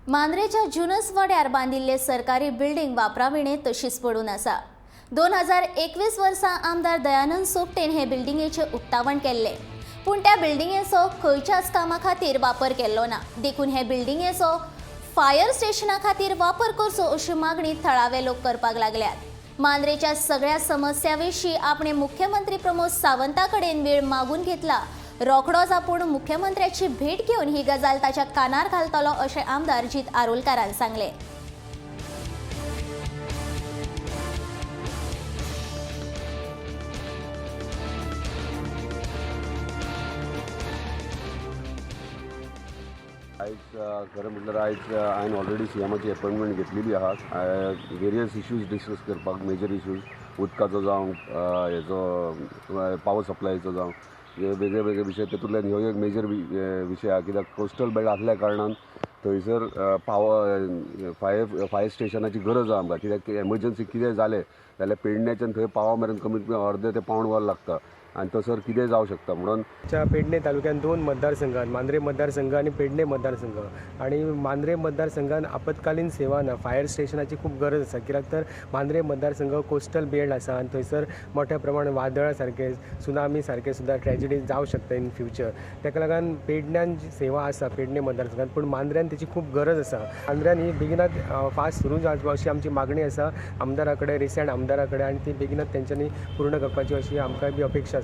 मांद्रेच्या जुनस वाड्यार बांदिल्ले सरकारी बिल्डिंग वापराविणे तशीच पडून आसा। 2021 वर्सा आमदार दयानंद सोपटेन हे बिल्डिंगेचे उक्तावण केल्ले, पूण त्या बिल्डिंगेचो खंयच्याच कामा खातीर वापर केल्लो ना। देखून हे बिल्डिंगेचो फायर स्टेशना खातीर वापर करचो अशी मागणी थळावे लोक करपाक लागल्यात। मांद्रेच्या सगळ्या समस्यांविशीं आपणे मुख्यमंत्री प्रमोद सावंता कडेन वेळ मागून घेतला। रोखडोच आपूण मुख्यमंत्र्याची भेट घेवन ही गजाल ताच्या कानार घालतलो अशें आमदार जीत आरोलकारान सांगले। खरें म्हटल्यार हांवें ऑलरेडी सीएमाची अपॉइंटमेंट घेतलेली आहा। वेरियस इश्यूज डिस्कस करपाक, मेजर इश्यूज उदकाचो जावं हेचो पावर सप्लायचो जावं वेगळे वेगळे विशय, तेतूंतल्यान हो एक मेजर विशय आहा। कित्याक कोस्टल बेल्ट आसल्या कारणान थंयसर फायर स्टेशनाची गरज आहा आमकां। कित्याक एमर्जन्सी कितें जालें जाल्यार पेडण्याच्यान थंय पावो मेरेन कमीत कमी अर्दे ते पावण वर लागता आणि तसर कितें जावं शकता म्हणून पेडणे तालुक्यात दोन मतदारसंघात, मांद्रे मतदारसंघ आणि पेडणे मतदारसंघ, आणि मांद्रे मतदारसंघात आपत्कालीन सेवांना फायर स्टेशनाची खूप गरज आसा। कित्याक तर मांद्रे मतदारसंघ कोस्टल बेल्ट आसा आणि थंयसर मोठ्या प्रमाणात वादळा सारखे, सुनामी सारखे सुद्धा ट्रॅजेडी जावं शकता इन फ्युचर। ताका लागून पेडण्यान जी सेवा आसा पेडणे मतदारसंघात, पूण मांद्र्यान त्याची खूप गरज आसा। मांद्र्यान ही बेगिनात फास्ट सुरू जावची अशी आमची मागणी आसा आमदारा कडेन, रिसेंट आमदारा कडेन, आणि ती बेगिनात तेंच्यांनी पूर्ण करपाची अशी आमकां बी अपेक्षा आसा।